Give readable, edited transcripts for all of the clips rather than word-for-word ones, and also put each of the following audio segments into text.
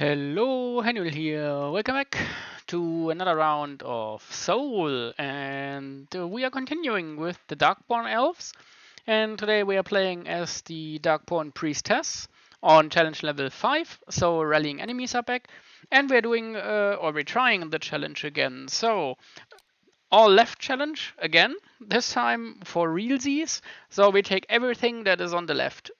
Hello, Henry here. Welcome back to another round of Soul, and we are continuing with the Darkborn Elves. And today we are playing as the Darkborn Priestess on challenge level 5. So rallying enemies are back, and we're doing or we're trying the challenge again. So all left challenge again. This time for realsies. So we take everything that is on the left,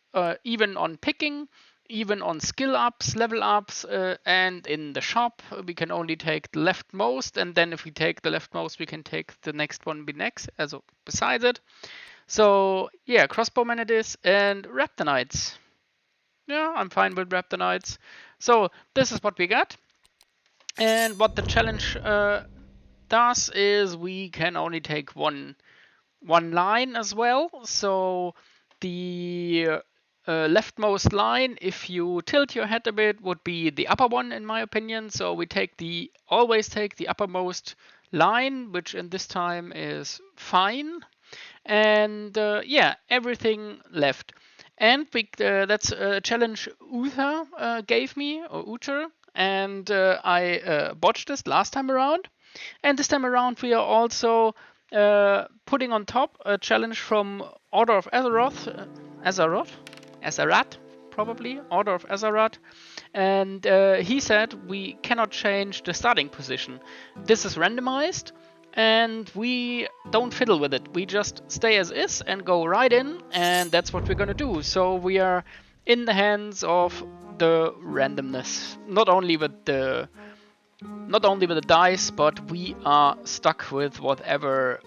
even on picking, even on skill ups, level ups, and in the shop we can only take the leftmost, and then if we take the leftmost we can take the next one also besides it. So yeah, crossbowmen it is, and raptor knights. Yeah, I'm fine with raptor knights. So this is what we got, and what the challenge does is we can only take one line as well. So the leftmost line, if you tilt your head a bit, would be the upper one in my opinion. So we always take the uppermost line, which in this time is fine. And yeah, everything left. And that's a challenge Uterr gave me, or Uterr, and I botched this last time around. And this time around, we are also putting on top a challenge from Order of Azeroth, probably, Order of Azeroth. And he said we cannot change the starting position. This is randomized, and we don't fiddle with it. We just stay as is and go right in, and that's what we're gonna do. So we are in the hands of the randomness, not only with the dice, but we are stuck with whatever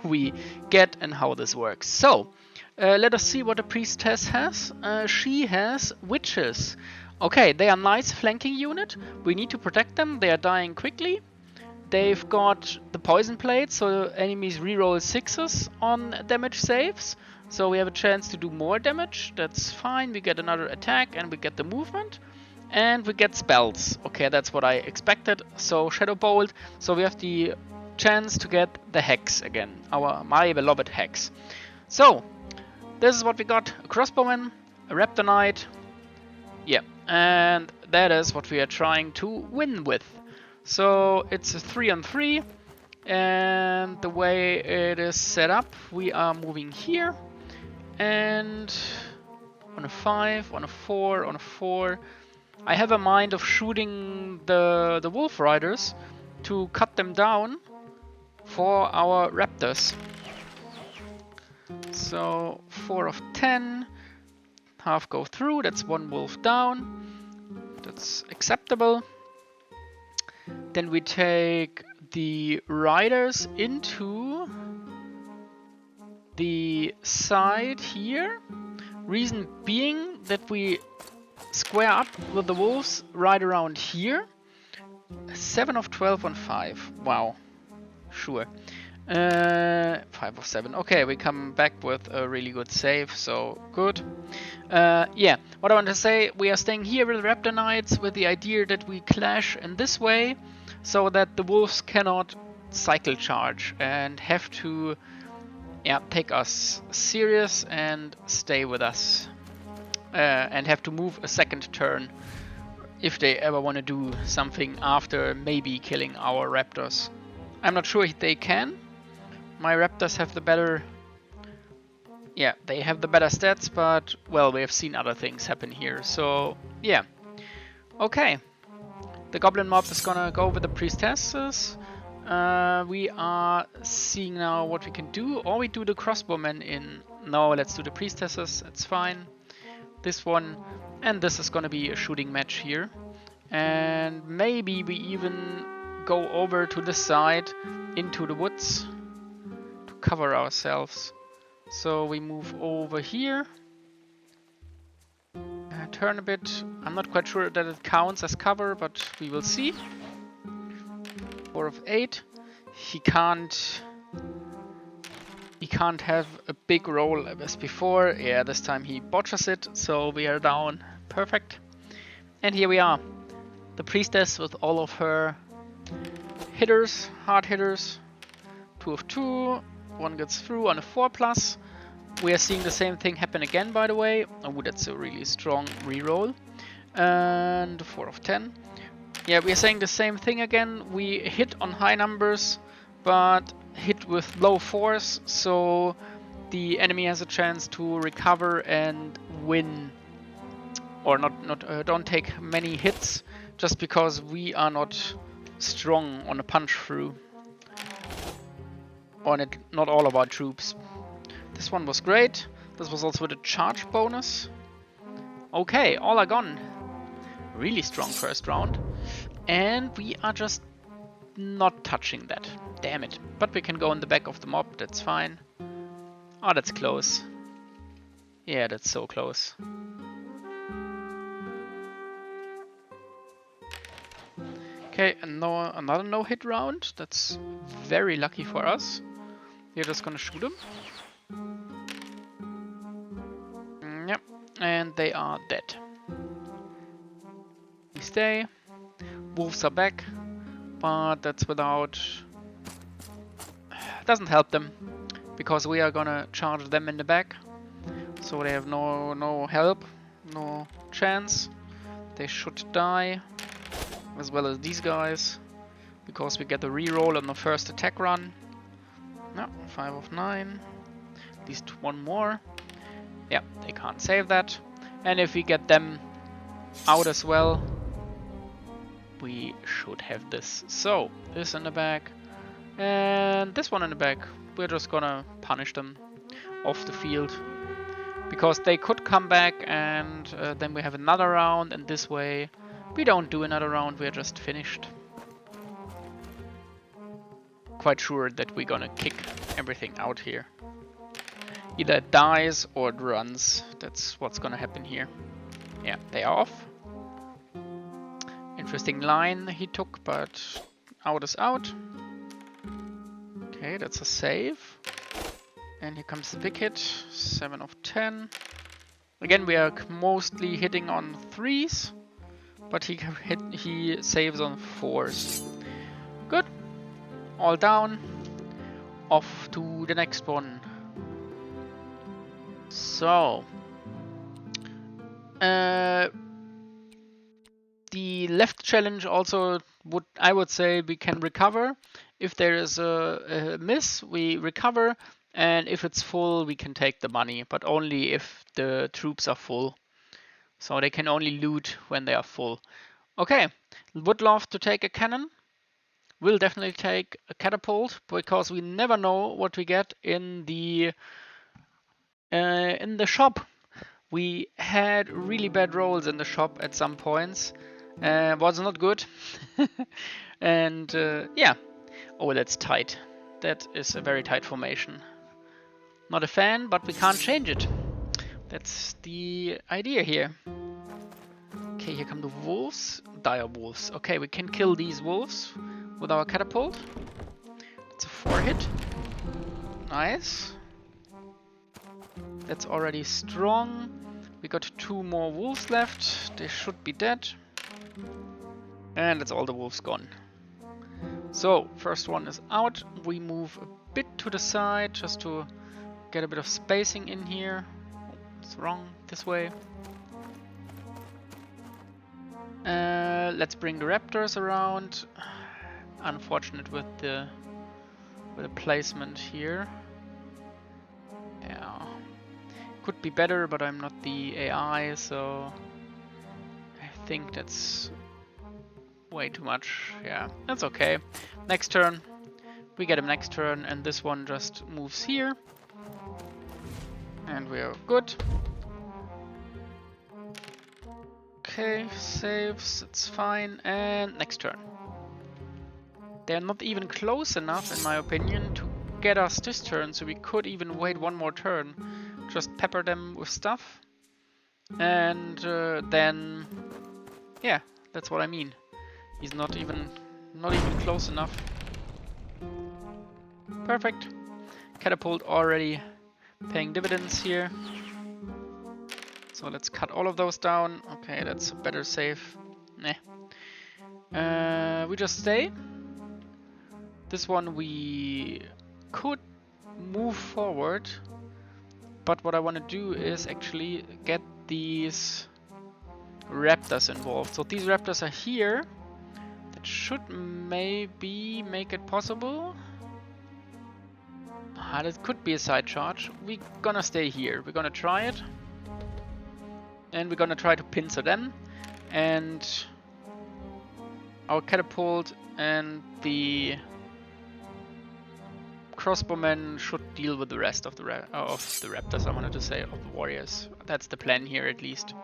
we get and how this works. So, let us see what the priestess has. She has witches. Okay, they are nice flanking unit. We need to protect them. They are dying quickly. They've got the poison plate, so enemies reroll 6s on damage saves. So we have a chance to do more damage. That's fine. We get another attack and we get the movement. And we get spells. Okay, that's what I expected. So Shadow Bolt. So we have the chance to get the Hex again. My beloved Hex. So, this is what we got. A Crossbowman, a Raptor Knight. Yeah, and that is what we are trying to win with. So, it's a 3-on-3. And the way it is set up, we are moving here. And on a 5, on a 4, on a 4. I have a mind of shooting the wolf riders to cut them down for our raptors. So 4 of 10, half go through, that's 1 wolf down, that's acceptable. Then we take the riders into the side here. Reason being that we square up with the wolves right around here. 7 of 12 on 5. Wow. Sure. 5 of 7. Okay, we come back with a really good save, so good. Yeah, what I want to say, we are staying here with Raptor Knights with the idea that we clash in this way so that the wolves cannot cycle charge and have to take us serious and stay with us. And have to move a second turn if they ever want to do something after maybe killing our raptors. I'm not sure if they can. My raptors have the better... Yeah, they have the better stats, but, well, we have seen other things happen here, so, yeah. Okay. The goblin mob is gonna go with the priestesses. We are seeing now what we can do, or we do the crossbowmen in... No, let's do the priestesses, that's fine. This one, and this is gonna be a shooting match here, and maybe we even go over to this side into the woods to cover ourselves. So we move over here, turn a bit. I'm not quite sure that it counts as cover, but we will see. 4 of 8. He can't have a big roll as before. Yeah, this time he botches it, so we are down. Perfect. And here we are. The priestess with all of her hitters, hard hitters. 2 of 2. 1 gets through on a 4+. We are seeing the same thing happen again, by the way. Oh, that's a really strong reroll. And 4 of 10. Yeah, we are saying the same thing again. We hit on high numbers, but hit with low force, so the enemy has a chance to recover and win, or don't take many hits, just because we are not strong on a punch through. Or not all of our troops. This one was great. This was also with a charge bonus. Okay, all are gone. Really strong first round. And we are just not touching that. Damn it. But we can go in the back of the mob, that's fine. Oh, that's close. Yeah, that's so close. Okay, another no-hit round. That's very lucky for us. We're just gonna shoot them. Yep, and they are dead. We stay. Wolves are back, but that's without... Doesn't help them, because we are gonna charge them in the back. So they have no help, no chance. They should die, as well as these guys, because we get the reroll on the first attack run. No, 5 of 9. At least one more. Yeah, they can't save that. And if we get them out as well, we should have this. So, this in the back, and this one in the back. We're just gonna punish them off the field, because they could come back, and then we have another round, and this way we don't do another round, we're just finished. Quite sure that we're gonna kick everything out here. Either it dies or it runs. That's what's gonna happen here. Yeah, they are off. Interesting line he took, but out is out. Okay, that's a save. And here comes the big hit, 7 of 10. Again, we are mostly hitting on 3s, but he saves on 4s. Good. All down. Off to the next one. So, the left challenge also I would say we can recover. If there is a miss, we recover, and if it's full, we can take the money, but only if the troops are full. So they can only loot when they are full. Okay, would love to take a cannon. We'll definitely take a catapult, because we never know what we get in the shop. We had really bad rolls in the shop at some points. Was not good. And yeah. Oh, that's tight. That is a very tight formation. Not a fan, but we can't change it. That's the idea here. Okay, here come the wolves. Dire wolves. Okay, we can kill these wolves with our catapult. It's a 4-hit. Nice. That's already strong. We got 2 more wolves left. They should be dead. And that's all the wolves gone. So, first one is out. We move a bit to the side just to get a bit of spacing in here. Oh, it's wrong. This way. Let's bring the raptors around. Unfortunate with the placement here. Yeah. Could be better, but I'm not the AI, so I think that's way too much. Yeah, that's okay. Next turn. We get him next turn, and this one just moves here. And we are good. Okay, saves, it's fine. And next turn. They're not even close enough, in my opinion, to get us this turn, so we could even wait one more turn. Just pepper them with stuff. And then... yeah, that's what I mean. He's not even close enough. Perfect. Catapult already paying dividends here. So let's cut all of those down. Okay, that's a better save. Nah. We just stay. This one we could move forward. But what I want to do is actually get these raptors involved. So these raptors are here. That should maybe make it possible. That could be a side charge. We're gonna stay here. We're gonna try it. And we're gonna try to pincer them. And our catapult and the crossbowmen should deal with the rest of the raptors, I wanted to say, of the warriors. That's the plan here, at least.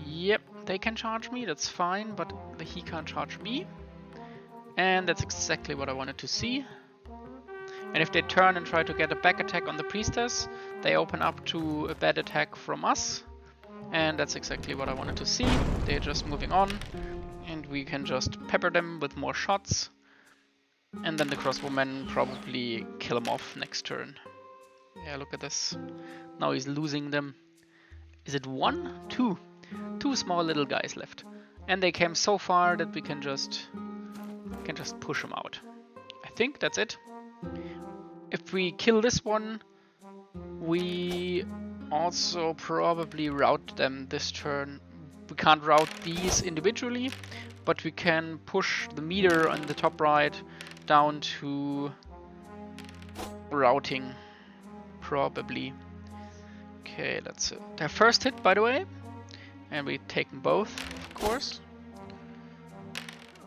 Yep, they can charge me, that's fine, but he can't charge me. And that's exactly what I wanted to see. And if they turn and try to get a back attack on the priestess, they open up to a bad attack from us. And that's exactly what I wanted to see. They're just moving on. And we can just pepper them with more shots. And then the crossbowmen probably kill him off next turn. Yeah, look at this. Now he's losing them. Is it 1? 2? 2 small little guys left. And they came so far that we can just push them out. I think that's it. If we kill this one, we also probably rout them this turn. We can't rout these individually, but we can push the meter on the top right down to routing, probably. Okay, that's it. Their first hit, by the way, and we take them both, of course.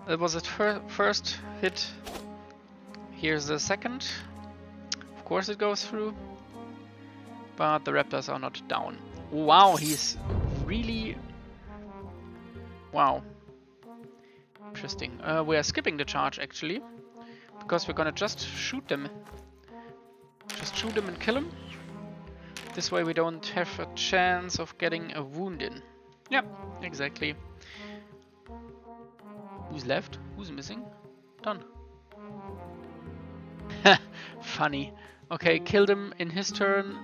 That was the first hit. Here's the second. Of course it goes through, but the raptors are not down. Wow, he's really... Wow. Interesting. We are skipping the charge, actually, because we're gonna just shoot them. Just shoot them and kill them. This way we don't have a chance of getting a wound in. Yep, exactly. Who's left? Who's missing? Done. Funny. Okay, killed him in his turn.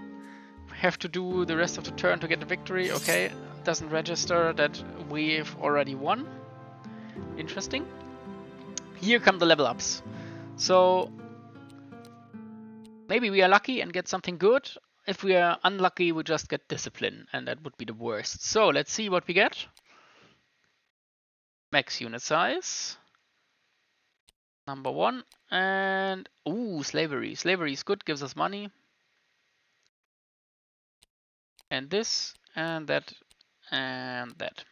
Have to do the rest of the turn to get the victory. Okay, doesn't register that we've already won. Interesting. Here come the level ups. So maybe we are lucky and get something good. If we are unlucky, we just get discipline, and that would be the worst. So let's see what we get. Max unit size. Number 1. And ooh, slavery. Slavery is good, gives us money. And this, and that, and that.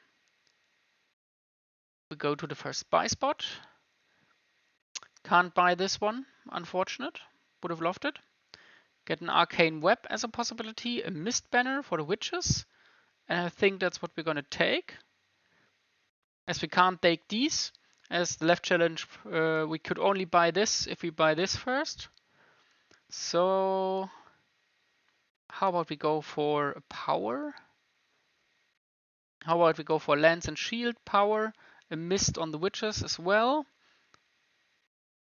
We go to the first buy spot. Can't buy this one, unfortunate. Would have loved it. Get an arcane web as a possibility, a mist banner for the witches. And I think that's what we're gonna take. As we can't take these, as the left challenge, we could only buy this if we buy this first. So how about we go for a power? How about we go for lance and shield power, a mist on the witches as well.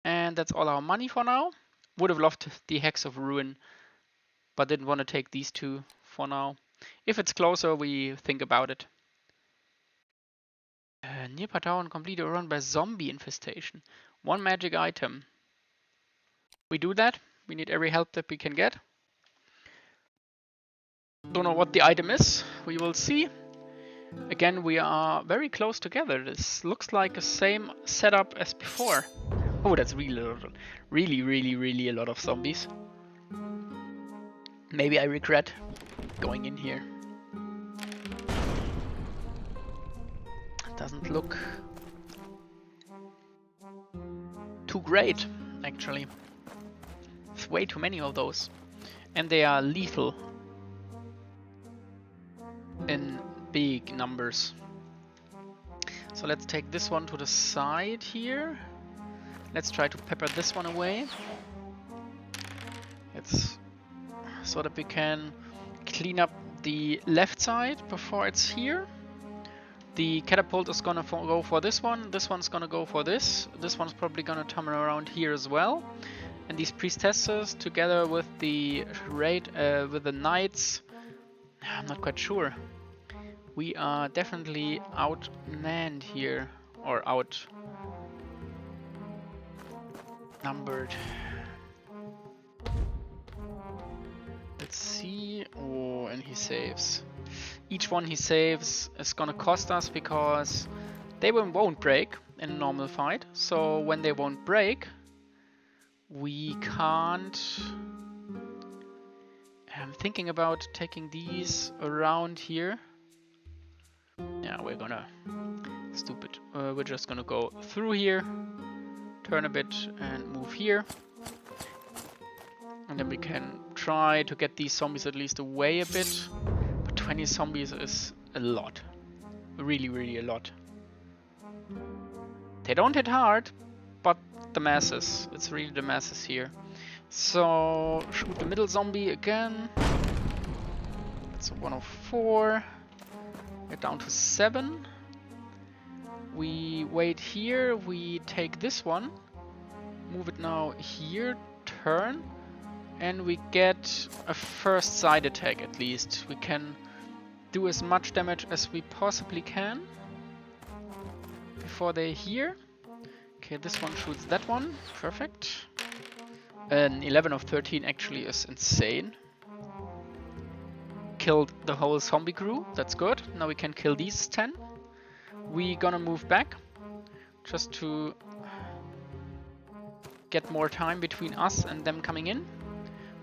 And that's all our money for now. Would have loved the Hex of Ruin, but didn't want to take these two for now. If it's closer, we think about it. Nearby town completely run by zombie infestation. 1 magic item. We do that. We need every help that we can get. Don't know what the item is. We will see. Again, we are very close together. This looks like the same setup as before. Oh, that's really a lot of zombies. Maybe I regret going in here. Doesn't look too great, actually. There's way too many of those. And they are lethal in big numbers. So let's take this one to the side here. Let's try to pepper this one away. It's so that we can clean up the left side before it's here. The catapult is gonna go for this one. This one's gonna go for this. This one's probably gonna come around here as well. And these priestesses, together with the with the knights, I'm not quite sure. We are definitely outmanned here, or outnumbered. Let's see. Oh, and he saves. each one he saves is gonna cost us because they won't break in a normal fight. So when they won't break, we can't... I'm thinking about taking these around here. Yeah, we're gonna... Stupid. We're just gonna go through here, turn a bit and move here. And then we can try to get these zombies at least away a bit. But 20 zombies is a lot. Really, really a lot. They don't hit hard, but the masses. It's really the masses here. So, shoot the middle zombie again. That's a 104. We're down to 7. We wait here, we take this one, move it now here, turn, and we get a first side attack at least. We can do as much damage as we possibly can before they're here. Okay, this one shoots that one, perfect. An 11 of 13 actually is insane. Killed the whole zombie crew, that's good. Now we can kill these 10. We're gonna move back just to get more time between us and them coming in.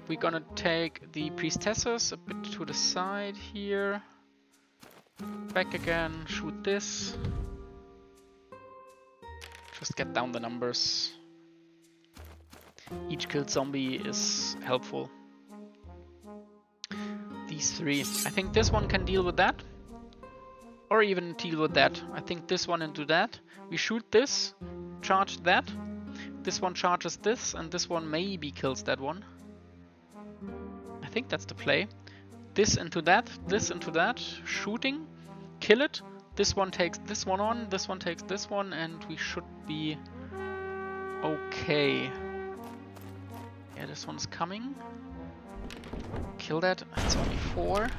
We're gonna take the priestesses a bit to the side here. Back again, shoot this. Just get down the numbers. Each killed zombie is helpful. These 3. I think this one can deal with that. Or even deal with that. I think this one into that. We shoot this, charge that. This one charges this, and this one maybe kills that one. I think that's the play. This into that, shooting, kill it. This one takes this one on, this one takes this one, and we should be okay. Yeah, this one's coming. Kill that. It's only 4.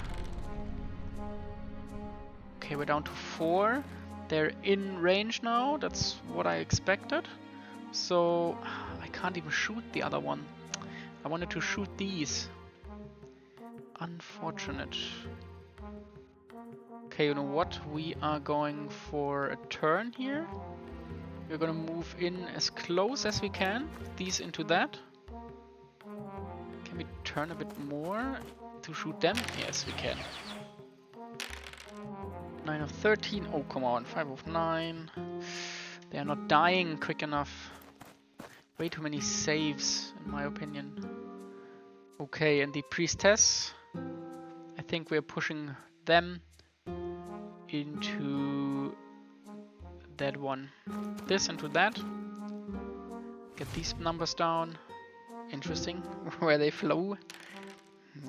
Okay, we're down to 4. They're in range now. That's what I expected. So I can't even shoot the other one. I wanted to shoot these. Unfortunate. Okay, you know what? We are going for a turn here. We're gonna move in as close as we can. These into that. Can we turn a bit more to shoot them? Yes, we can. 9 of 13. Oh, come on. 5 of 9. They are not dying quick enough. Way too many saves, in my opinion. Okay, and the priestess. I think we're pushing them into that one. This into that. Get these numbers down. Interesting. Where they flow.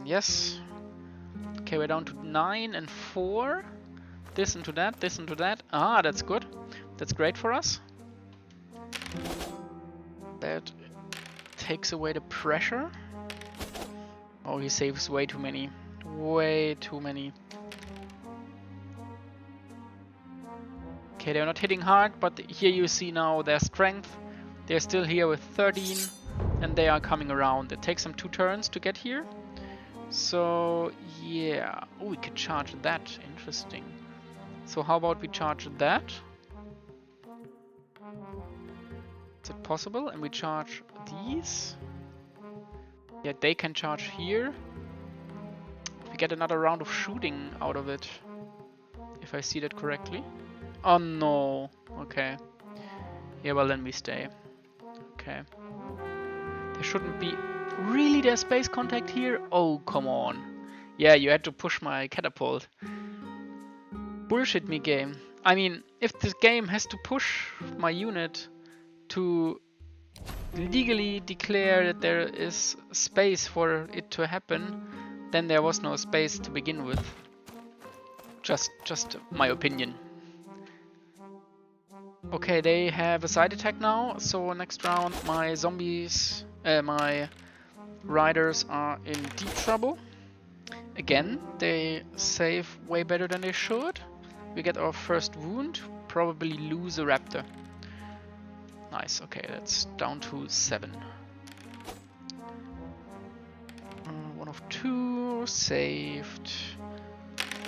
Yes. Okay, we're down to 9 and 4. This into that, this into that. Ah, that's good. That's great for us. That takes away the pressure. Oh, he saves way too many. Way too many. Okay, they're not hitting hard, but here you see now their strength. They're still here with 13, and they are coming around. It takes them 2 turns to get here. So, yeah. Oh, we could charge that. Interesting. So how about we charge that? Is it possible? And we charge these? Yeah, they can charge here. We get another round of shooting out of it. If I see that correctly. Oh no. Okay. Yeah, well then we stay. Okay. There shouldn't be... Really, there's space contact here? Oh, come on. Yeah, you had to push my catapult. Bullshit me, game. I mean, if this game has to push my unit to legally declare that there is space for it to happen, then there was no space to begin with. Just my opinion. Okay, they have a side attack now, so next round my zombies, my riders are in deep trouble. Again, they save way better than they should. We get our first wound, probably lose a raptor. Nice, okay, that's down to 7. 1 of 2, saved.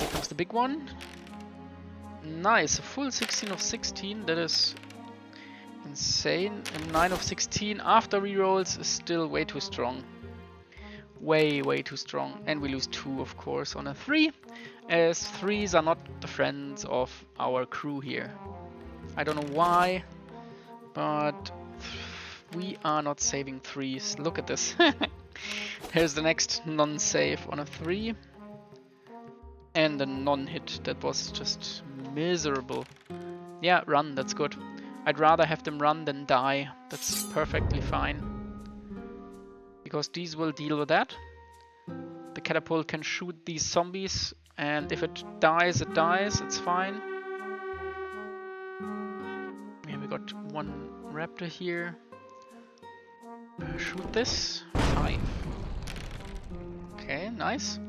Here comes the big one. Nice, a full 16 of 16. That is insane. And 9 of 16 after rerolls is still way too strong. Way too strong. And we lose 2, of course, on a 3. As 3s are not the friends of our crew here. I don't know why, but we are not saving 3s. Look at this. Here's the next non-save on a 3. And a non-hit. That was just miserable. Yeah, run, that's good. I'd rather have them run than die. That's perfectly fine. Because these will deal with that. The catapult can shoot these zombies, and if it dies, it dies. It's fine. Yeah, we got 1 raptor here. Shoot this. 5. Okay, nice.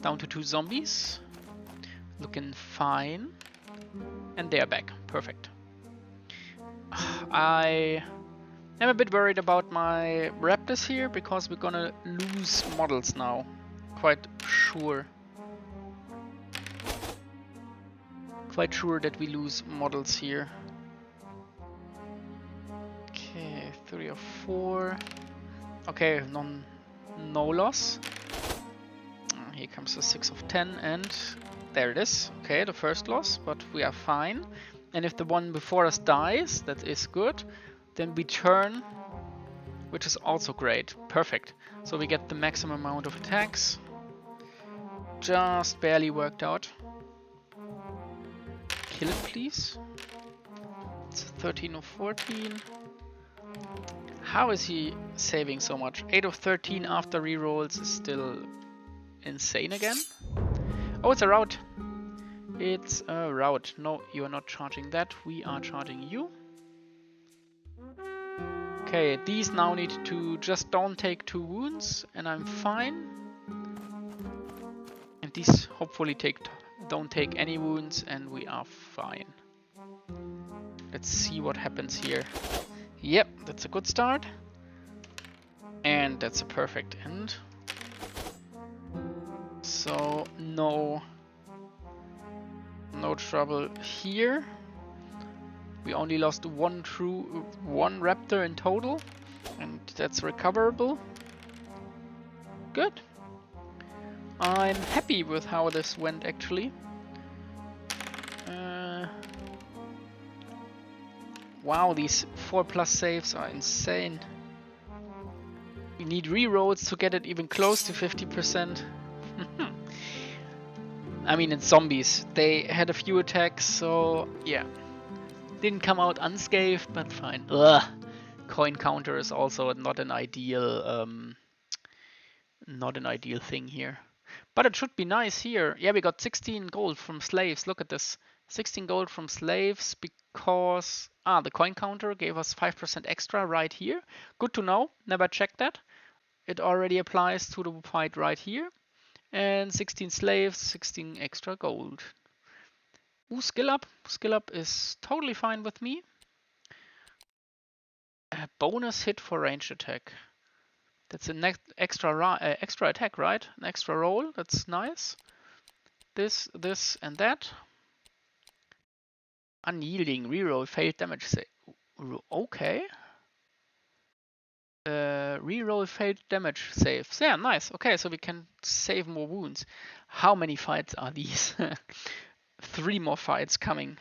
Down to 2 zombies. Looking fine. And they are back. Perfect. I am a bit worried about my raptors here because we're gonna lose models now. Quite sure. Quite sure that we lose models here. Okay, 3 or 4. Okay, no loss. Here comes the 6 of 10 and there it is. Okay, the first loss, but we are fine. And if the one before us dies, that is good. Then we turn, which is also great. Perfect. So we get the maximum amount of attacks. Just barely worked out. Kill it, please. It's 13 of 14. How is he saving so much? 8 of 13 after rerolls is still insane again. Oh, it's a route. It's a route. No, you are not charging that. We are charging you. Okay, these now need to just don't take 2 wounds and I'm fine. And these hopefully don't take any wounds and we are fine. Let's see what happens here. Yep, that's a good start. And that's a perfect end. So no trouble here. We only lost one raptor in total, and that's recoverable. Good. I'm happy with how this went actually. Wow, these 4+ saves are insane. We need rerolls to get it even close to 50%. I mean, it's zombies. They had a few attacks, so yeah. Didn't come out unscathed, but fine. Ugh. Coin counter is also not an ideal thing here. But it should be nice here. Yeah, we got 16 gold from slaves. Look at this. 16 gold from slaves because the coin counter gave us 5% extra right here. Good to know. Never checked that. It already applies to the fight right here. And 16 slaves, 16 extra gold. Ooh, skill up. Skill up is totally fine with me. A bonus hit for ranged attack. That's an extra attack, right? An extra roll. That's nice. This, and that. Unyielding reroll failed damage save. Okay. Reroll failed damage saves. Yeah, nice. Okay, so we can save more wounds. How many fights are these? 3 more fights coming.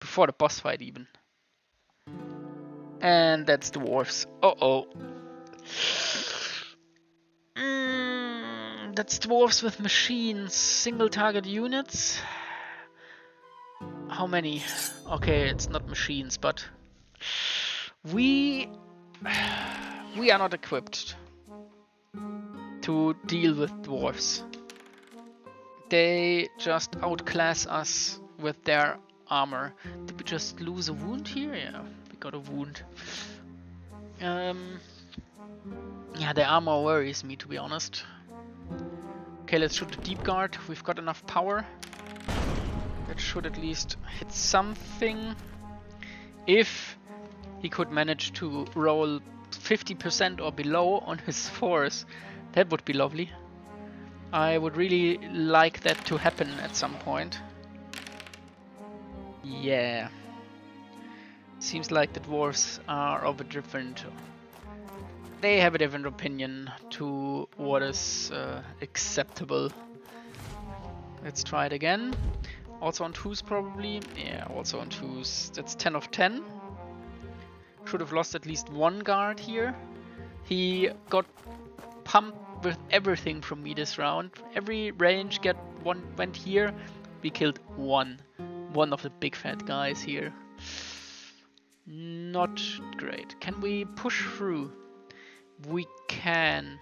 Before the boss fight even. And that's dwarves. Uh-oh. That's dwarves with machines. Single target units. How many? Okay, it's not machines, but we are not equipped to deal with dwarves. They just outclass us with their armor. Did we just lose a wound here? Yeah, we got a wound. Yeah, the armor worries me, to be honest. Okay, let's shoot the deep guard. We've got enough power. That should at least hit something. If he could manage to roll 50% or below on his force, that would be lovely. I would really like that to happen at some point. Yeah. Seems like the dwarves are of a different... They have a different opinion to what is acceptable. Let's try it again. Also on 2s probably. Yeah, also on 2s. That's 10 of 10. Should have lost at least one guard here. He got pumped with everything from me this round. Every range went here. We killed one. One of the big fat guys here. Not great. Can we push through? We can.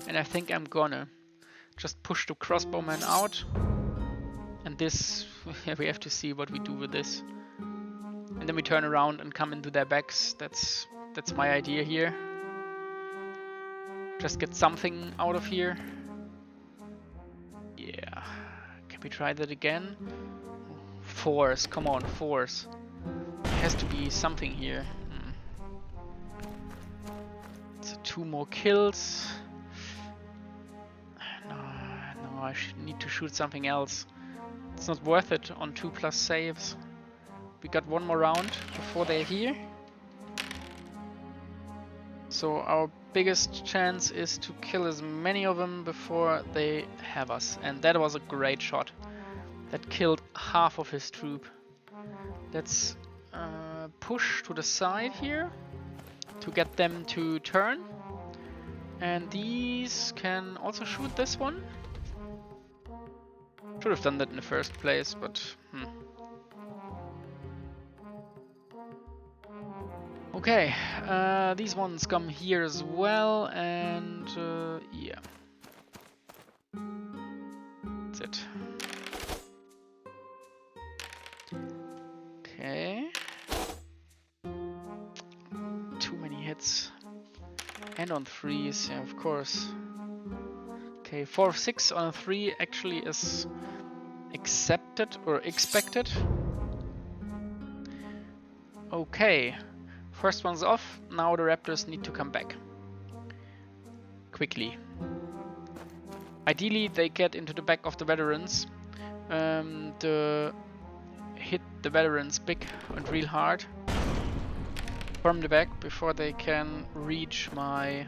And I think I'm gonna. Just push the crossbowman out. And this, we have to see what we do with this. And then we turn around and come into their backs. That's my idea here. Just get something out of here. Yeah. Can we try that again? Force, come on, force. There has to be something here. So 2 more kills. No, I need to shoot something else. It's not worth it on 2+ saves. We got 1 more round before they're here. So our biggest chance is to kill as many of them before they have us. And that was a great shot. That killed half of his troop. Let's push to the side here to get them to turn. And these can also shoot this one. Should have done that in the first place, but Okay, these ones come here as well, and yeah. That's it. Okay. Too many hits. And on 3s, yeah, of course. Okay, 4 of 6 on a 3 actually is accepted or expected. Okay, first one's off. Now the raptors need to come back quickly. Ideally, they get into the back of the veterans to hit the veterans big and real hard from the back before they can reach my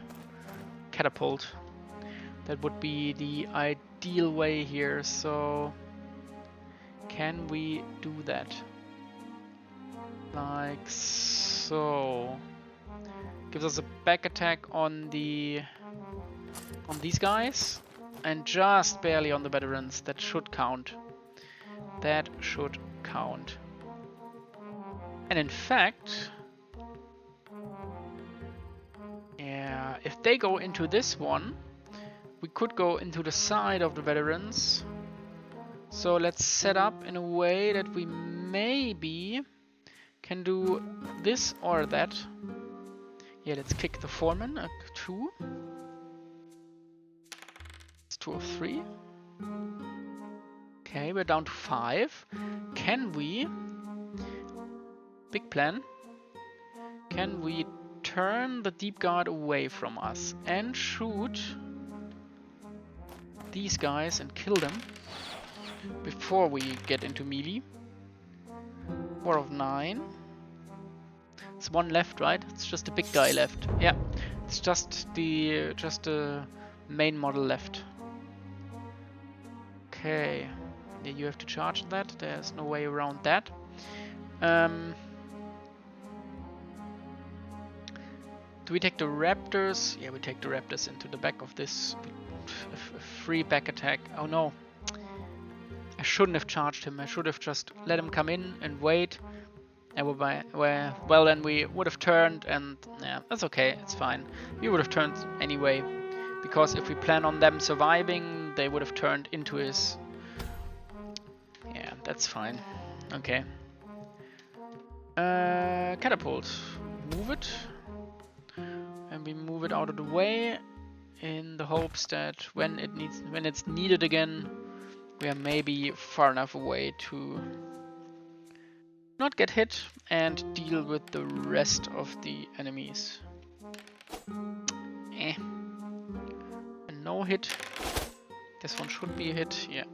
catapult. That would be the ideal way here, so can we do that? Like so. Gives us a back attack on these guys and just barely on the veterans. That should count. That should count. And in fact, yeah, if they go into this one, we could go into the side of the veterans. So let's set up in a way that we maybe can do this or that. Yeah, let's kick the foreman at 2. It's 2 of 3. Okay, we're down to 5. Can we... Big plan. Can we turn the deep guard away from us and shoot these guys and kill them before we get into melee? 4 of 9. It's 1 left, right? It's just a big guy left. Yeah, it's just the main model left. Okay, yeah, you have to charge that. There's no way around that. Do we take the raptors? Yeah, we take the raptors into the back of this free back attack. Oh no. I shouldn't have charged him. I should have just let him come in and wait. And well, then we would have turned, and yeah, that's okay. It's fine. We would have turned anyway, because if we plan on them surviving, they would have turned into his. Yeah, that's fine. Okay. Catapult. Move it. And we move it out of the way in the hopes that when it's needed again, we are maybe far enough away to not get hit and deal with the rest of the enemies. And no hit. This one should be a hit, yeah.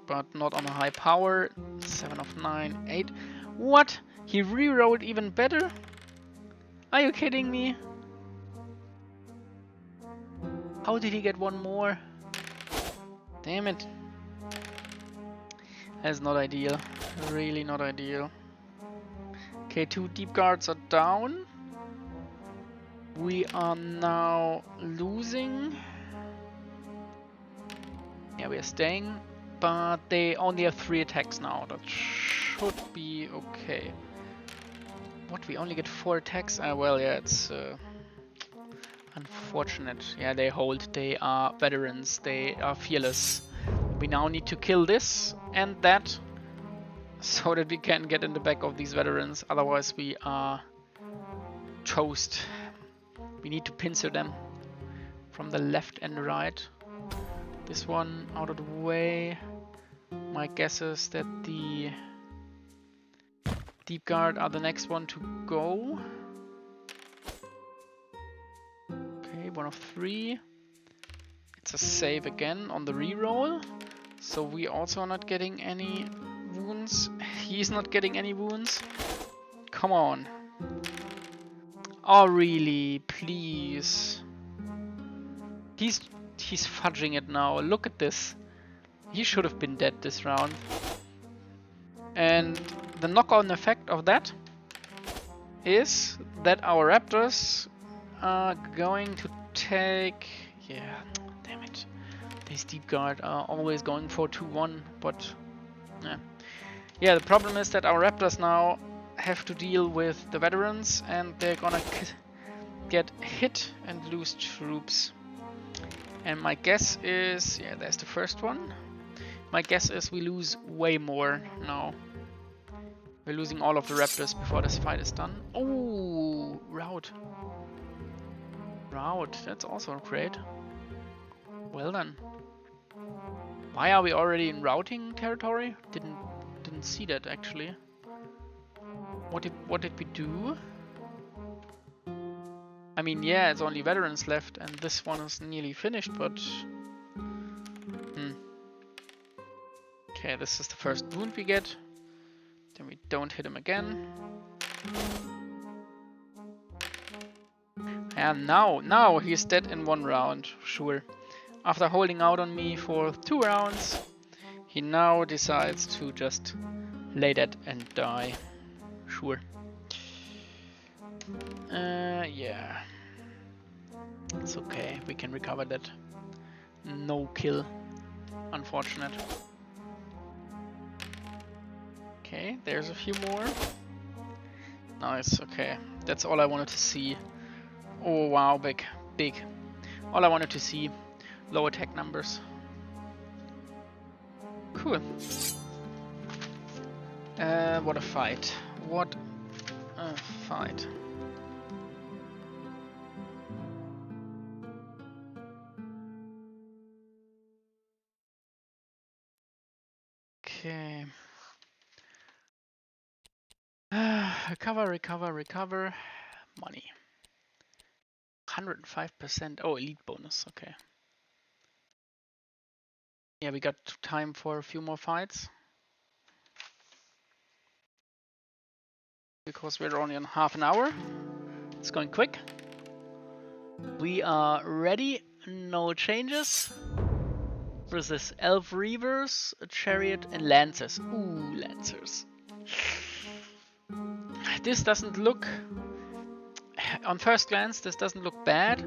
But not on a high power. 7 of 9, 8. What? He rerolled even better? Are you kidding me? How did he get one more? Damn it. That's not ideal. Really not ideal. Okay, 2 deep guards are down. We are now losing. Yeah, we are staying. But they only have 3 attacks now. That should be okay. What? We only get 4 attacks? Well, yeah, it's unfortunate. Yeah, they hold. They are veterans. They are fearless. We now need to kill this and that so that we can get in the back of these veterans. Otherwise, we are toast. We need to pincer them from the left and right. This one out of the way. My guess is that the Deep Guard are the next one to go. Okay, 1 of 3. It's a save again on the reroll. So we also are not getting any wounds. He's not getting any wounds. Come on. Oh really, please. He's fudging it now. Look at this. He should have been dead this round. And the knock-on effect of that is that our raptors are going to take... Yeah, damn it. These Deep Guard are always going for 2-1, but... Yeah, the problem is that our raptors now have to deal with the veterans and they're gonna get hit and lose troops. And my guess is... Yeah, there's the first one. My guess is we lose way more now. We're losing all of the raptors before this fight is done. Oh, rout. Rout, that's also great. Well done. Why are we already in routing territory? Didn't see that actually. What did we do? I mean, yeah, it's only veterans left, and this one is nearly finished, but... Okay, this is the first wound we get. Then we don't hit him again. And now he's dead in 1 round, sure. After holding out on me for 2 rounds, he now decides to just lay dead and die. Sure. Yeah. It's okay, we can recover that. No kill. Unfortunate. Okay, there's a few more. Nice, okay. That's all I wanted to see. Oh wow, big. All I wanted to see. Low attack numbers. Cool. What a fight. What a fight. Okay. Recover. Money. 105%. Oh, elite bonus. Okay. Yeah, we got time for a few more fights. Because we're only on half an hour. It's going quick. We are ready. No changes. Versus Elf Reavers, a Chariot, and Lancers. Ooh, Lancers. This doesn't look... On first glance, this doesn't look bad.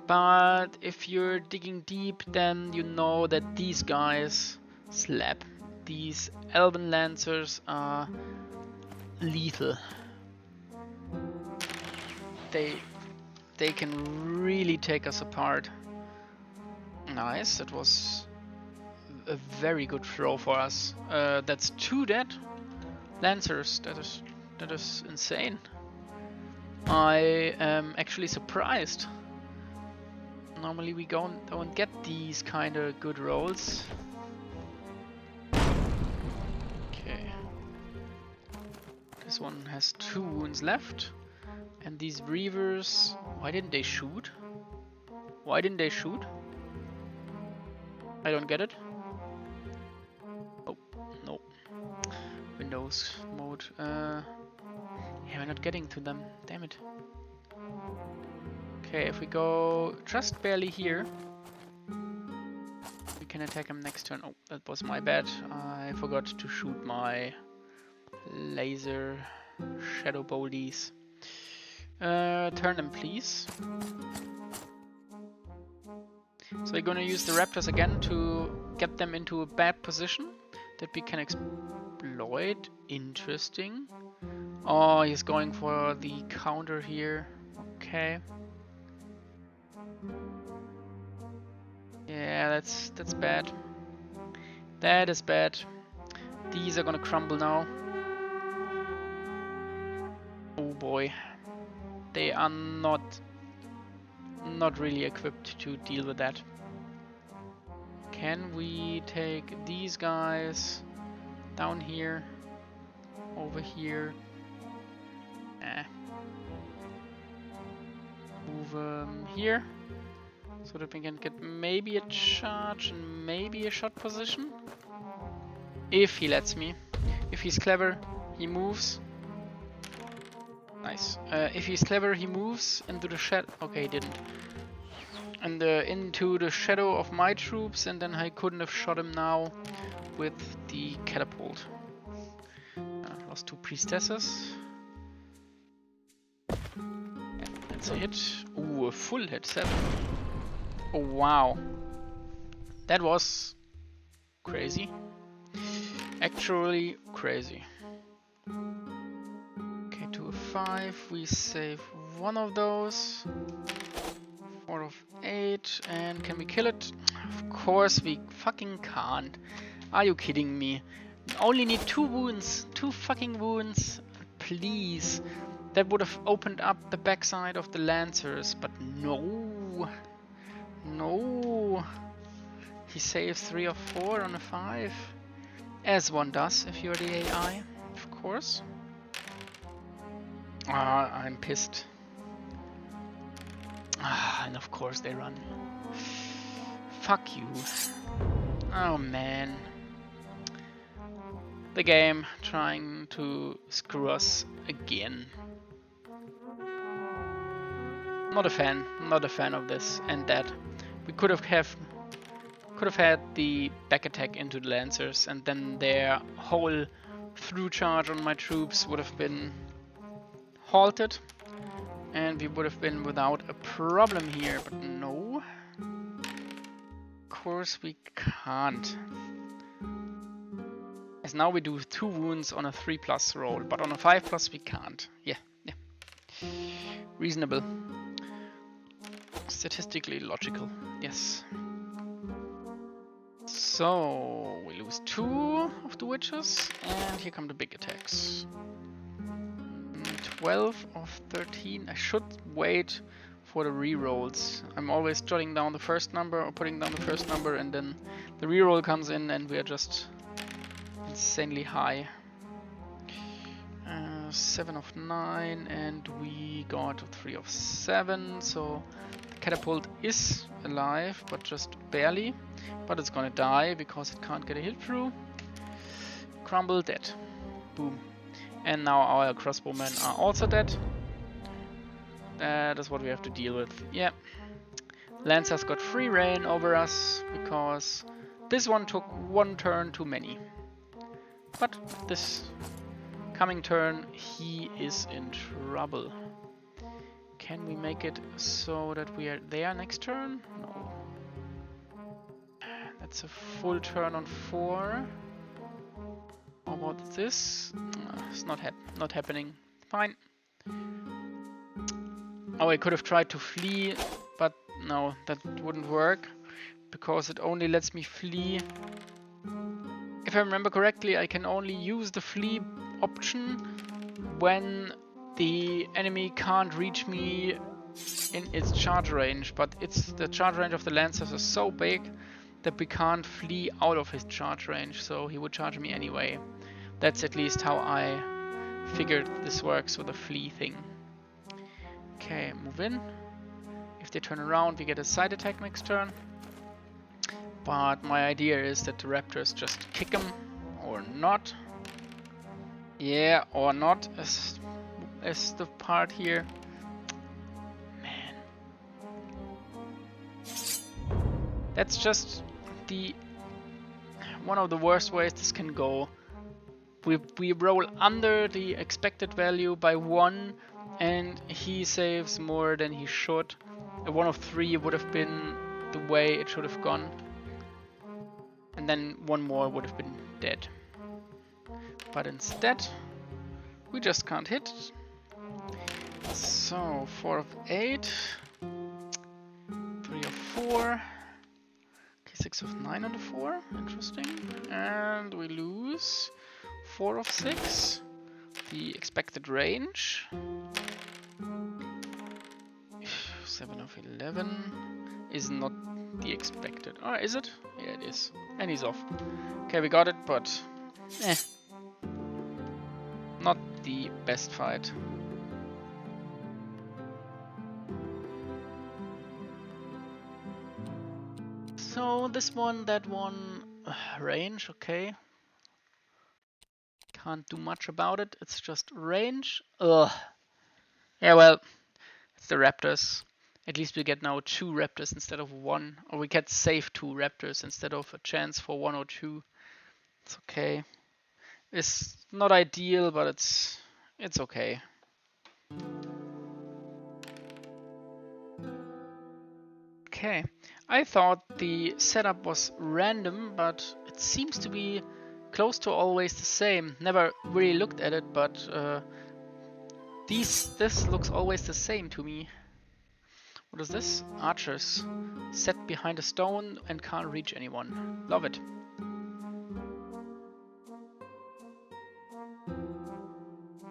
But if you're digging deep, then you know that these guys slap. These Elven Lancers are lethal. They can really take us apart. Nice, that was a very good throw for us. That's 2 dead Lancers. That is insane. I am actually surprised. Normally we don't get these kind of good rolls. Okay. This one has 2 wounds left. And these Reavers... Why didn't they shoot? I don't get it. close mode. Yeah, we're not getting to them. Damn it. Okay, if we go just barely here, we can attack him next turn. Oh, that was my bad. I forgot to shoot my laser shadow boldies. Turn them, please. So we're gonna use the raptors again to get them into a bad position that we can exploit. Interesting. Oh, he's going for the counter here. Okay. Yeah, that's bad. That is bad. These are gonna crumble now. Oh boy. They are not really equipped to deal with that. Can we take these guys down here, over here? Move here, so that we can get maybe a charge and maybe a shot position. If he lets me. If he's clever, he moves. Nice. If he's clever, he moves into the shadow. Okay, he didn't. And into the shadow of my troops, and then I couldn't have shot him now with the catapult. Lost 2 priestesses. And that's a hit. Ooh, a full hit, 7. Oh wow. That was crazy. Actually crazy. 5, we save one of those. 4 of 8, and can we kill it? Of course we fucking can't. Are you kidding me? Only need 2 wounds, 2 fucking wounds. Please. That would have opened up the backside of the lancers, but no. No. He saves 3 of 4 on a 5. As one does if you're the AI, of course. I'm pissed. And of course they run. Fuck you. Oh man. The game trying to screw us again. Not a fan. Not a fan of this and that. We could have had the back attack into the lancers, and then their whole through charge on my troops would have been halted, and we would have been without a problem here, but no. Of course we can't. As now we do 2 wounds on a 3+ roll, but on a 5+ we can't. Yeah. Reasonable. Statistically logical, yes. So we lose 2 of the witches, and here come the big attacks. 12 of 13. I should wait for the rerolls. I'm always jotting down the first number or putting down the first number, and then the reroll comes in and we are just insanely high. 7 of 9, and we got 3 of 7, so the catapult is alive, but just barely. But it's gonna die because it can't get a hit through. Crumble, dead. Boom. And now our crossbowmen are also dead. That is what we have to deal with. Yeah. Lancers got free reign over us because this one took 1 turn too many. But this coming turn, he is in trouble. Can we make it so that we are there next turn? No. That's a full turn on 4. How about this? It's not happening. Fine. Oh, I could have tried to flee, but no, that wouldn't work because it only lets me flee. If I remember correctly, I can only use the flee option when the enemy can't reach me in its charge range, but the charge range of the lancers is so big that we can't flee out of his charge range, so he would charge me anyway. That's at least how I figured this works with the flee thing. Okay, move in. If they turn around, we get a side attack next turn. But my idea is that the raptors just kick them or not. Yeah, or not, as the part here. Man. That's just the one of the worst ways this can go. We roll under the expected value by 1 and he saves more than he should. A 1 of 3 would have been the way it should have gone. And then 1 more would have been dead. But instead, we just can't hit. So 4 of 8, 3 of 4, okay, 6 of 9 on the 4, interesting. And we lose 4 of 6, the expected range. 7 of 11 is not the expected. Oh, is it? Yeah, it is. And he's off. Okay, we got it, but not the best fight. So this one, that one, range, okay. Can't do much about it, it's just range. Ugh. Yeah, well, it's the Raptors. At least we get now 2 Raptors instead of 1. Or we get save 2 Raptors instead of a chance for 1 or 2. It's okay. It's not ideal, but it's okay. Okay, I thought the setup was random, but it seems to be close to always the same. Never really looked at it, but this looks always the same to me. What is this? Archers. Set behind a stone and can't reach anyone. Love it.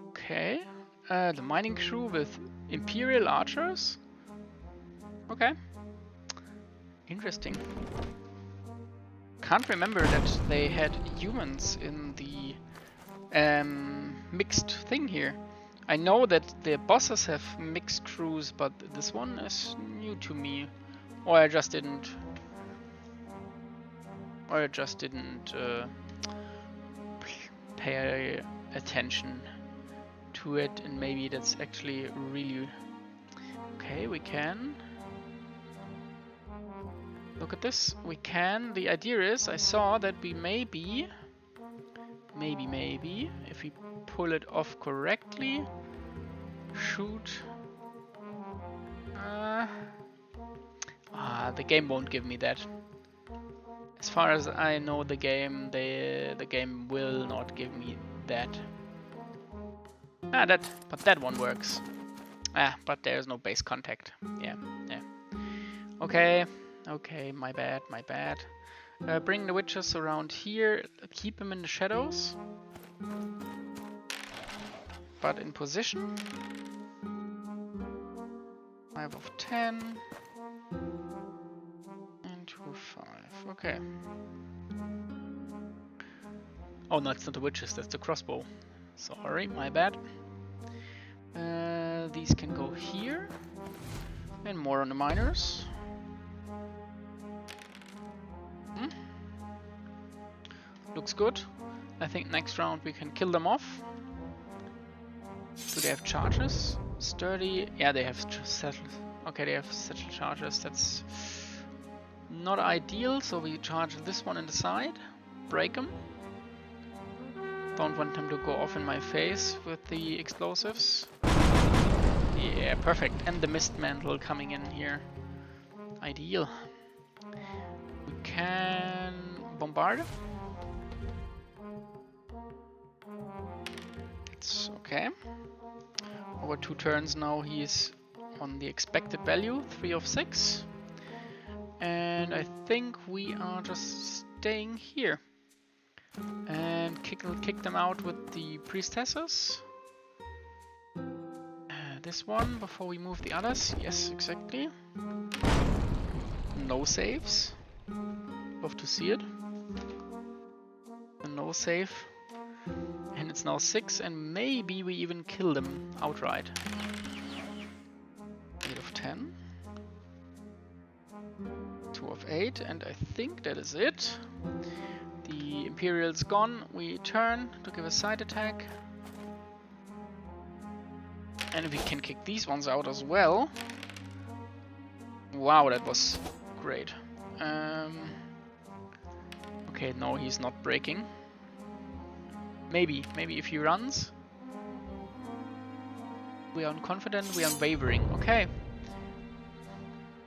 Okay. The mining crew with Imperial archers? Okay. Interesting. Can't remember that they had humans in the mixed thing here. I know that the bosses have mixed crews, but this one is new to me. Or I just didn't pay attention to it, and maybe that's actually really okay. We can look at this. We can. The idea is, I saw that we maybe, if we pull it off correctly, shoot. The game won't give me that. As far as I know, the game will not give me that. But that one works. But there's no base contact. Yeah. Okay, my bad. Bring the witches around here. Keep them in the shadows, but in position. 5 of 10. And 2 of 5. Okay. Oh no, it's not the witches, that's the crossbow. Sorry, my bad. These can go here. And more on the miners. Looks good. I think next round we can kill them off. Do they have charges? Sturdy. Yeah, they have settled. Okay, they have settled charges. That's not ideal, so we charge this one in the side. Break them. Don't want them to go off in my face with the explosives. Yeah, perfect. And the mist mantle coming in here. Ideal. We can bombard. It's okay. Over 2 turns now he's on the expected value, 3 of 6. And I think we are just staying here. And kick them out with the priestesses. This one before we move the others. Yes, exactly. No saves. Love to see it. A no save. And it's now 6, and maybe we even kill them outright. 8 of 10. 2 of 8, and I think that is it. The Imperial's gone. We turn to give a side attack. And we can kick these ones out as well. Wow, that was great. Okay, no, he's not breaking. Maybe if he runs. We are unconfident, we are unwavering. Okay.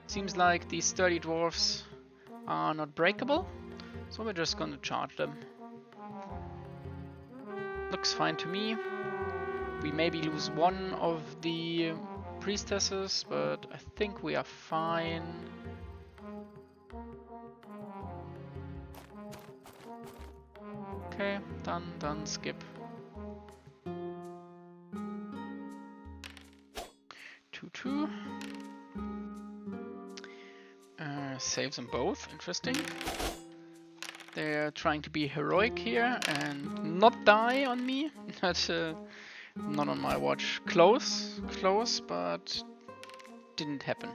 Seems like these sturdy dwarfs are not breakable, so we're just gonna charge them. Looks fine to me. We maybe lose one of the priestesses, but I think we are fine. Okay, done, skip. 2-2. Saves them both, interesting. They're trying to be heroic here and not die on me. That's not on my watch. Close, but didn't happen.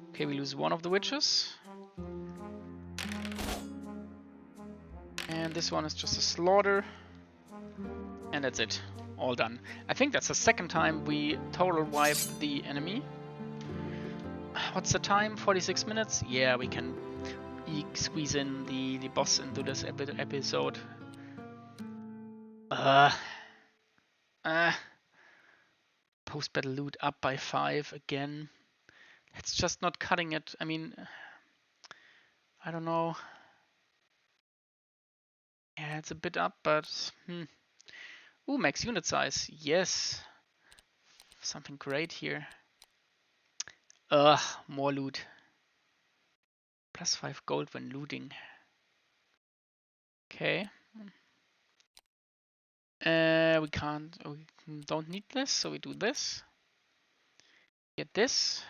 Okay, we lose one of the witches. And this one is just a slaughter. And that's it. All done. I think that's the second time we total wipe the enemy. What's the time? 46 minutes? Yeah, we can squeeze in the boss into this episode. Post-battle loot up by 5 again. It's just not cutting it. I mean, I don't know. Yeah, it's a bit up, but Ooh, max unit size. Yes. Something great here. More loot. Plus 5 gold when looting. Okay. We don't need this, so we do this. Get this.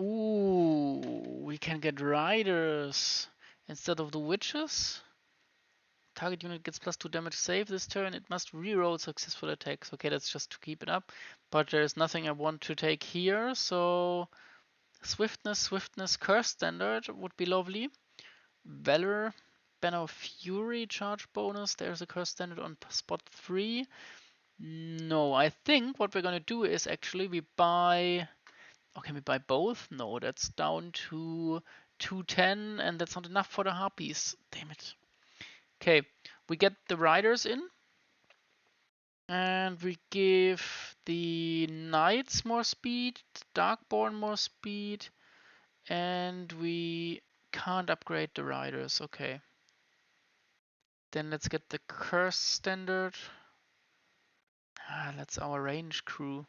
Ooh, we can get riders instead of the witches. Target unit gets plus 2 damage save this turn. It must reroll successful attacks. Okay, that's just to keep it up. But there's nothing I want to take here, so swiftness, curse standard would be lovely. Valor, Banner of Fury, charge bonus. There's a curse standard on spot 3. No, I think what we're gonna do is actually we buy. Okay, we buy both? No, that's down to 210, and that's not enough for the harpies. Damn it. Okay, we get the riders in. And we give the knights more speed, Darkborn more speed, and we can't upgrade the riders. Okay. Then let's get the curse standard. That's our range crew.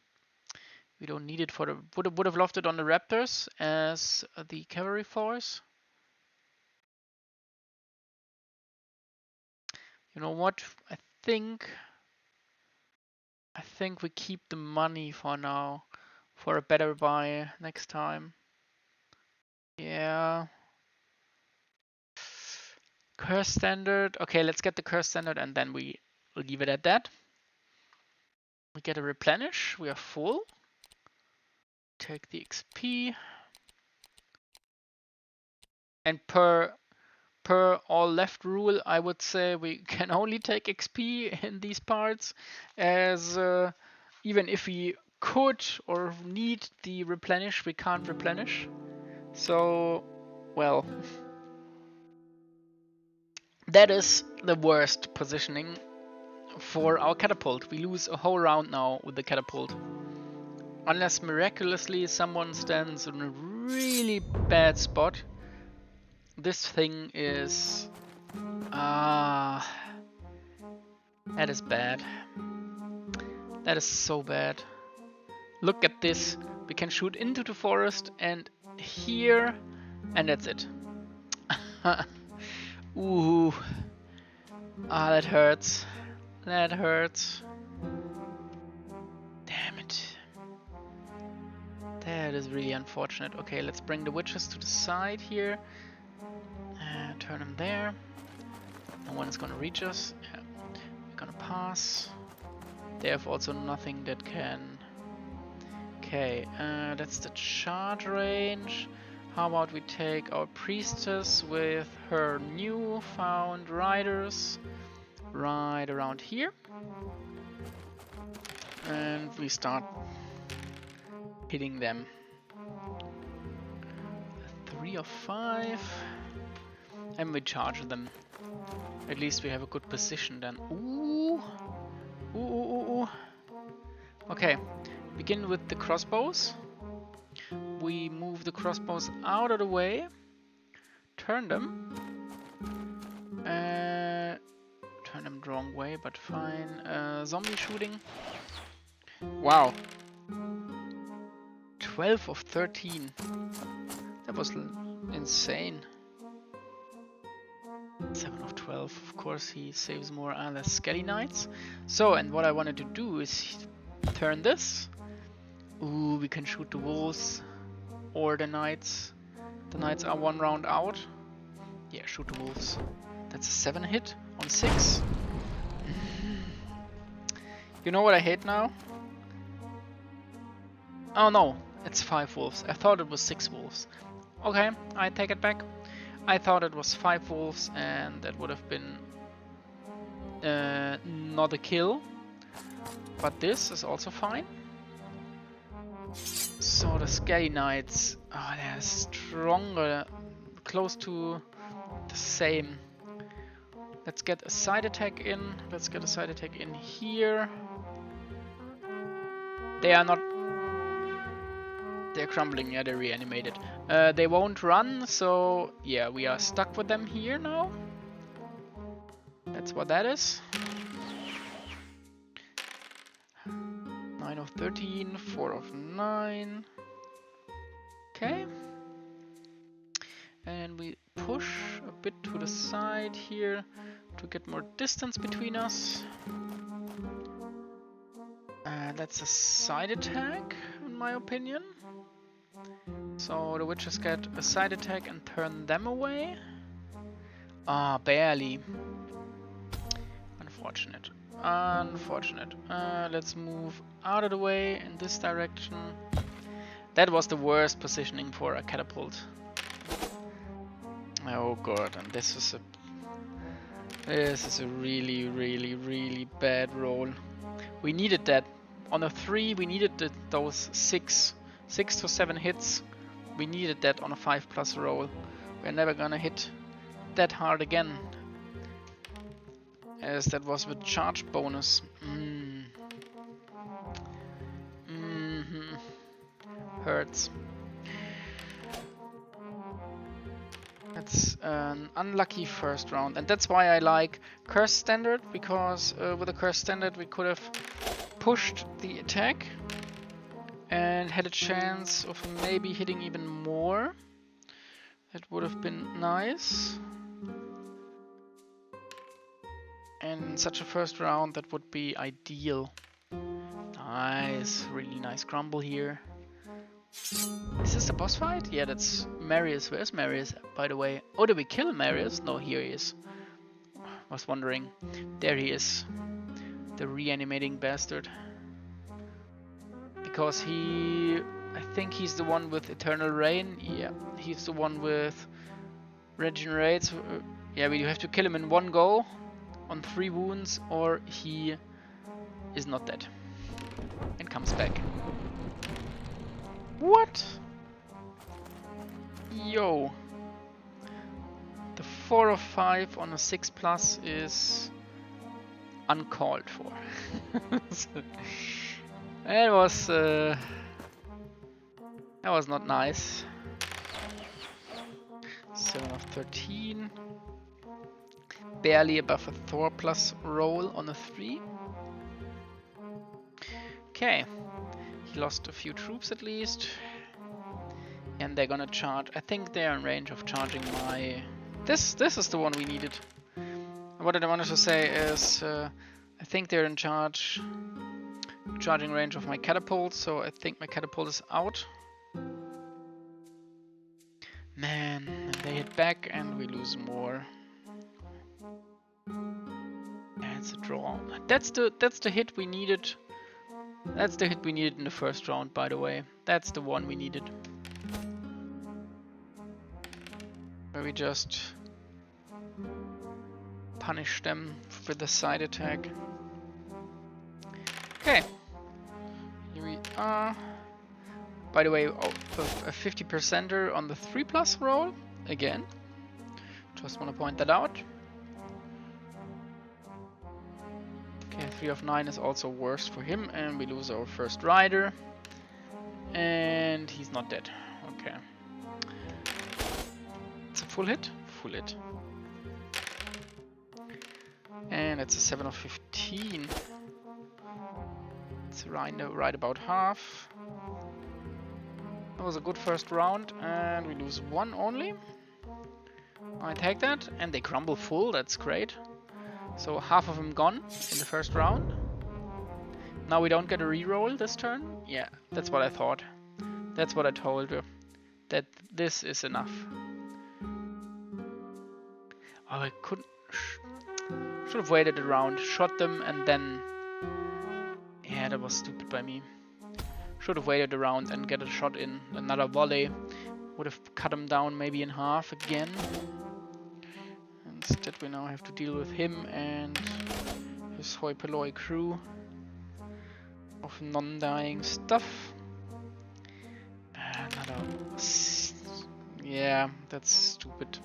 We don't need it for the. Would have loved it on the raptors as the cavalry force. You know what? I think we keep the money for now, for a better buy next time. Yeah. Curse standard. Okay, let's get the curse standard and then we leave it at that. We get a replenish. We are full. Take the XP. And per all left rule, I would say we can only take XP in these parts, as even if we could or need the replenish, we can't replenish. So, well, that is the worst positioning for our catapult. We lose a whole round now with the catapult. Unless miraculously someone stands in a really bad spot. This thing is... that is bad. That is so bad. Look at this. We can shoot into the forest and here, and that's it. Ooh. That hurts. That hurts. Damn it. That is really unfortunate. Okay, let's bring the witches to the side here. Turn them there. No one is gonna reach us. Yeah. We're gonna pass. They have also nothing that can... Okay, that's the charge range. How about we take our priestess with her newfound riders right around here. And we start hitting them. 3 or 5. And we charge them. At least we have a good position then. Ooh. Ooh, ooh, ooh, ooh. Okay. Begin with the crossbows. We move the crossbows out of the way. Turn them. Turn them the wrong way, but fine. Zombie shooting. Wow. 12 of 13. That was insane. 7 of 12. Of course, he saves more other Skelly Knights. So, and what I wanted to do is turn this. Ooh, we can shoot the wolves or the knights. The knights are 1 round out. Yeah, shoot the wolves. That's a 7 hit on 6. You know what I hate now? Oh no, it's 5 wolves. I thought it was 6 wolves. Okay, I take it back. I thought it was 5 wolves and that would have been not a kill. But this is also fine. So the Skelly Knights, oh, they're stronger, close to the same. Let's get a side attack in. Let's get a side attack in here. They are not... They're crumbling, yeah, they're reanimated. They won't run, so yeah, we are stuck with them here now. That's what that is. 9 of 13, 4 of 9. Okay. And we push a bit to the side here to get more distance between us. That's a side attack, in my opinion. So the witches get a side attack and turn them away. Ah, barely. Unfortunate. Unfortunate. Let's move out of the way in this direction. That was the worst positioning for a catapult. Oh god, and this is a really, really, really bad roll. We needed that. On a 3, we needed those 6 to 7 hits. We needed that on a 5+ roll. We're never gonna hit that hard again, as that was with charge bonus. Hurts. That's an unlucky first round, and that's why I like Curse Standard, because with a Curse Standard we could have pushed the attack and had a chance of maybe hitting even more. That would have been nice. And in such a first round, that would be ideal. Nice, really nice crumble here. Is this a boss fight? Yeah, that's Marius. Where's Marius, by the way? Oh, did we kill Marius? No, here he is. I was wondering. There he is. The reanimating bastard. Because I think he's the one with Eternal Rain. Yeah, he's the one with Regenerates. Yeah, we have to kill him in 1 go on 3 wounds, or he is not dead and comes back. What? Yo. The 4 of 5 on a 6+ is uncalled for. That was not nice. 7 of 13. Barely above a Thor plus roll on a 3. Okay. He lost a few troops at least. And they're gonna charge. I think they're in range of charging my... This is the one we needed. What I wanted to say is I think they're in charging range of my catapult, so I think my catapult is out. Man, and they hit back and we lose more. That's a draw. That's the hit we needed. That's the hit we needed in the first round, by the way. That's the one we needed. Where we just punish them with the side attack. Okay. By the way, a 50%er on the 3+ roll again. Just want to point that out. Okay, 3 of 9 is also worse for him, and we lose our first rider. And he's not dead. Okay. It's a full hit? Full hit. And it's a 7 of 15. It's right about half. That was a good first round, and we lose 1 only. I take that, and they crumble full, that's great. So half of them gone in the first round. Now we don't get a reroll this turn? Yeah, that's what I thought. That's what I told you. That this is enough. Oh, I couldn't... Should have waited a round, shot them, and then... Yeah, that was stupid by me. Should have waited a round and get a shot in. Another volley. Would have cut him down maybe in half again. Instead we now have to deal with him and his hoi polloi crew of non-dying stuff. Yeah, that's stupid.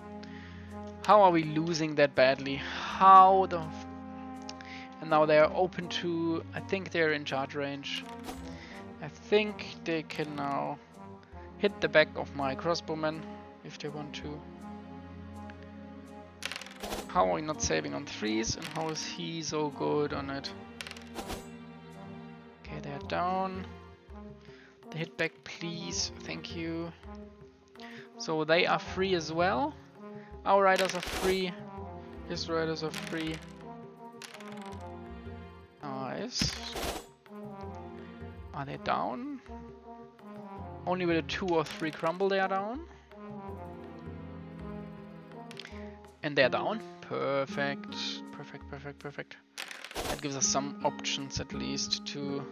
How are we losing that badly? How the... And now they are open to... I think they're in charge range. I think they can now hit the back of my crossbowmen if they want to. How are we not saving on 3s, and how is he so good on it? Okay, they're down. The hit back, please. Thank you. So they are free as well. Our riders are free. His riders are free. Nice. Are they down? Only with a 2 or 3 crumble they are down. And they're down. Perfect. Perfect, perfect, perfect. That gives us some options at least to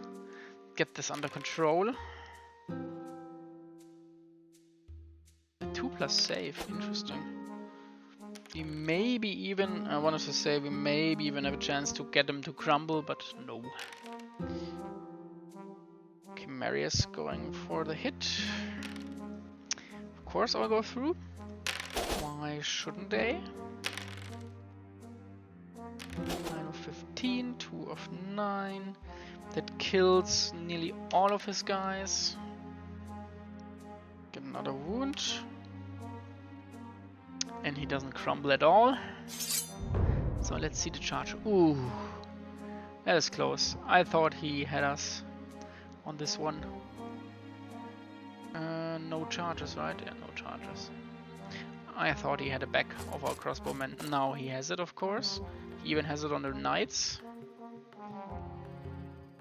get this under control. A 2+ save, interesting. We maybe even, I wanted to say we maybe even have a chance to get them to crumble, but no. Okay, Marius going for the hit. Of course I'll go through. Why shouldn't they? 9 of 15, 2 of 9. That kills nearly all of his guys. Get another wound. And he doesn't crumble at all. So let's see the charge. Ooh, that is close. I thought he had us on this one. No charges, right? Yeah, no charges. I thought he had a back of our crossbowmen. Now he has it, of course. He even has it on the knights.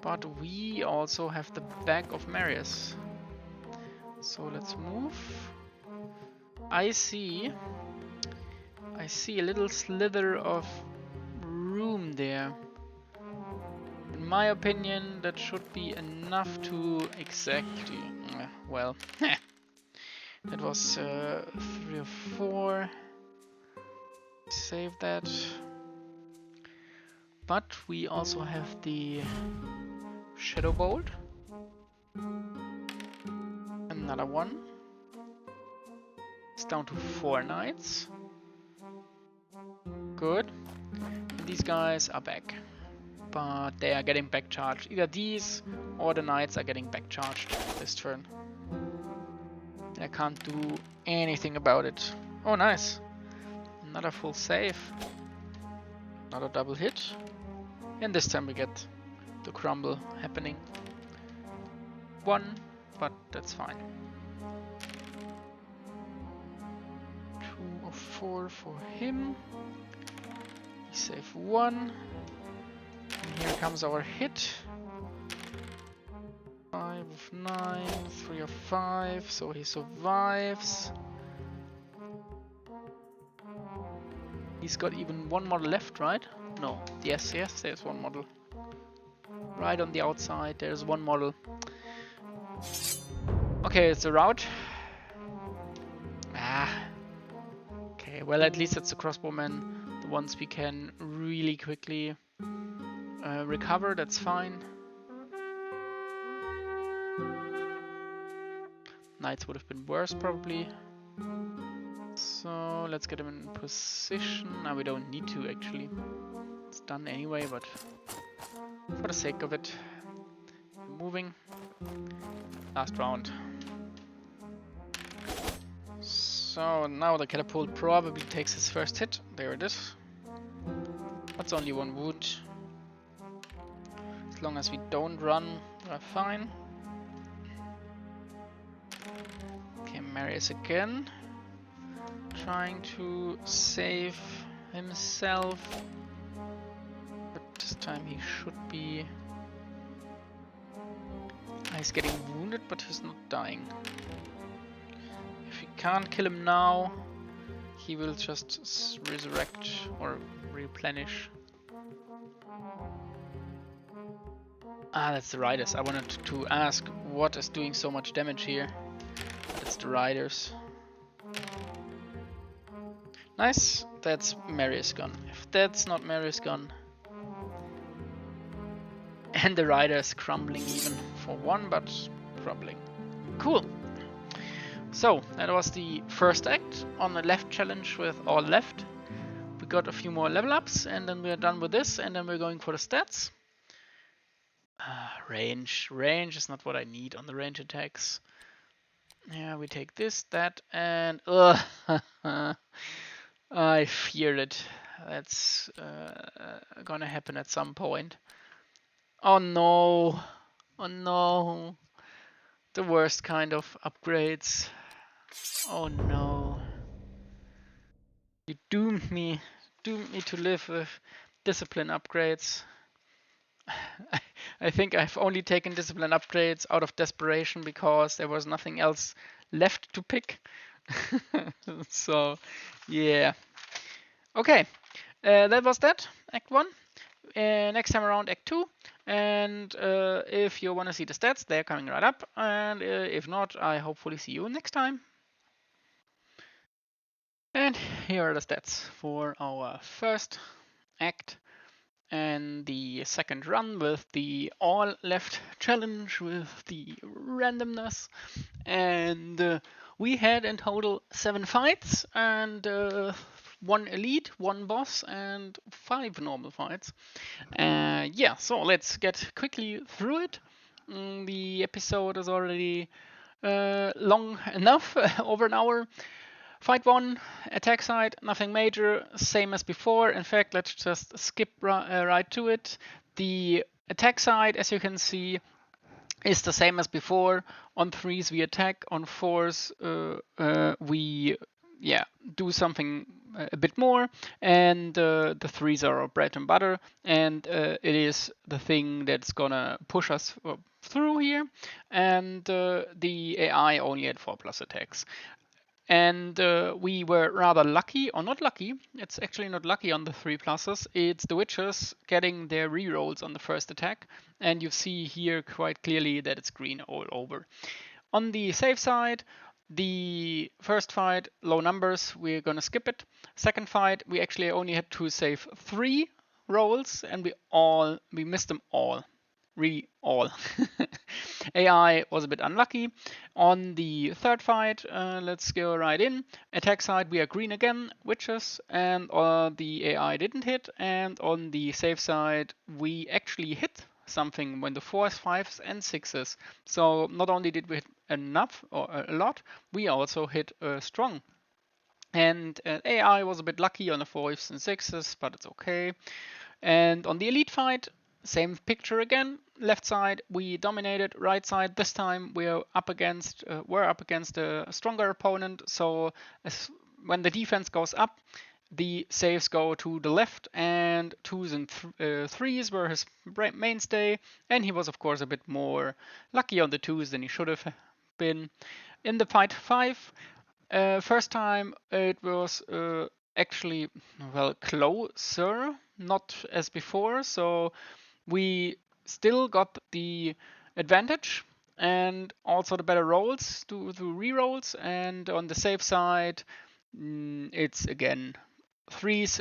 But we also have the back of Marius. So let's move. I see a little slither of room there. In my opinion, that should be enough to exactly... well, that was 3 or 4. Save that. But we also have the Shadow Bolt. Another one. It's down to 4 knights. Good. And these guys are back. But they are getting back charged. Either these or the knights are getting back charged this turn. I can't do anything about it. Oh, nice. Another full save. Another double hit. And this time we get the crumble happening. 1, but that's fine. 2 of 4 for him. We save 1. And here comes our hit. 5 of 9, 3 of 5, so he survives. He's got even 1 model left, right? No. Yes, there's 1 model. Right on the outside, there's 1 model. Okay, it's a rout. Okay, well, at least it's the crossbowmen. The ones we can really quickly recover, that's fine. Knights would have been worse probably. So let's get him in position. Now we don't need to actually. It's done anyway, but for the sake of it, moving. Last round. So now the catapult probably takes his first hit. There it is. That's only one wound. As long as we don't run, we're fine. Okay, Marius again. Trying to save himself. But this time he should be... He's getting wounded, but he's not dying. If we can't kill him now, he will just resurrect or replenish. Ah, that's the riders. I wanted to ask what is doing so much damage here. That's the riders. Nice, that's Marius gun. If that's not Marius gun. And the riders crumbling even for one, but crumbling. Cool. So that was the first act on the left challenge with all left. We got a few more level ups and then we're done with this and then we're going for the stats. Range. Range is not what I need on the range attacks. Yeah, we take this, that, and I feared it. That's gonna happen at some point. Oh no! Oh no! The worst kind of upgrades. Oh no! You doomed me to live with discipline upgrades. I think I've only taken discipline upgrades out of desperation because there was nothing else left to pick. So, yeah. Okay, that was that, Act 1. Next time around, Act 2. And if you want to see the stats, they're coming right up. And if not, I hopefully see you next time. And here are the stats for our first act. And the second run with the all left challenge with the randomness. And we had in total 7 fights and 1 elite, 1 boss and 5 normal fights. Yeah, so let's get quickly through it. The episode is already long enough, over an hour. Fight 1, attack side, nothing major, same as before. In fact, let's just skip right to it. The attack side, as you can see, is the same as before. On 3s we attack, on 4s we do something a bit more, and the 3s are our bread and butter, and it is the thing that's gonna push us through here. And the AI only had 4+ attacks. And we were rather lucky, or not lucky, it's actually not lucky on the 3+. It's the witches getting their rerolls on the first attack, and you see here quite clearly that it's green all over. On the safe side, the first fight, low numbers, we're gonna skip it. Second fight, we actually only had to save 3 rolls, and we missed them all. All. AI was a bit unlucky. On the third fight, let's go right in. Attack side, we are green again, witches, and the AI didn't hit. And on the safe side, we actually hit something when the 4s, 5s, and 6s. So not only did we hit enough or a lot, we also hit strong. And AI was a bit lucky on the 4s and 6s, but it's okay. And on the elite fight, same picture again. Left side we dominated. Right side this time we're up against a stronger opponent. So when the defense goes up, the saves go to the left, and 2s and 3s were his mainstay. And he was of course a bit more lucky on the 2s than he should have been. In the fight 5, first time it was actually closer, not as before. So we still got the advantage and also the better rolls to re-rolls. And on the safe side, it's again 3s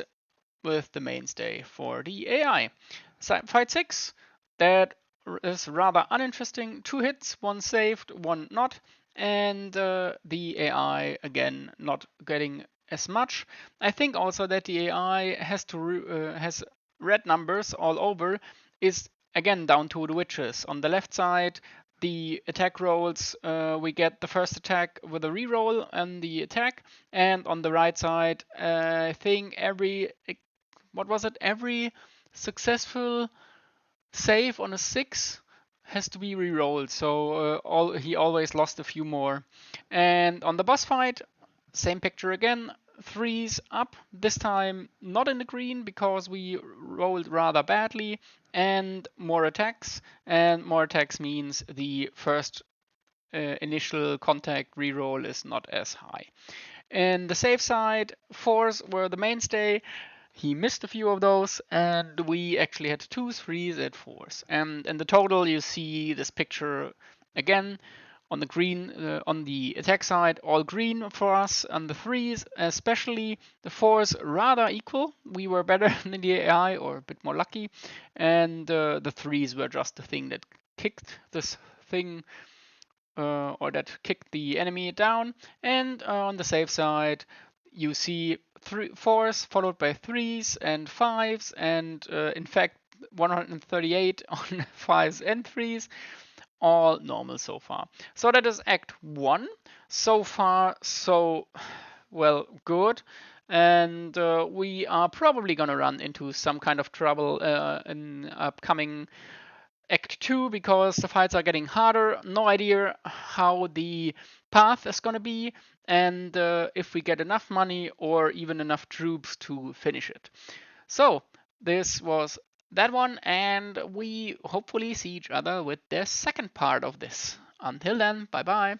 with the mainstay for the AI. Fight 6, that is rather uninteresting. 2 hits, 1 saved, 1 not. and the AI again not getting as much. I think also that the AI has red numbers all over, is again down to the witches. On the left side, the attack rolls, we get the first attack with a reroll and the attack, and on the right side, I think every successful save on a 6 has to be re-rolled, so he always lost a few more. And on the boss fight, same picture again, 3s up, this time not in the green because we rolled rather badly, and more attacks means the first initial contact reroll is not as high. And the safe side, 4s were the mainstay. He missed a few of those, and we actually had 2s, 3s, and 4s. And in the total, you see this picture again on the green, on the attack side, all green for us. On the 3s, especially the 4s, rather equal. We were better than the AI, or a bit more lucky. And the 3s were just the thing that kicked this thing or that kicked the enemy down. And on the safe side, you see 4s followed by 3s and 5s, and in fact 138 on 5s and 3s, all normal so far. So that is Act 1. So far, so well, good. And we are probably gonna run into some kind of trouble in upcoming Act 2 because the fights are getting harder. No idea how the path is going to be and if we get enough money or even enough troops to finish it. So, this was that one, and we hopefully see each other with the second part of this. Until then, bye bye.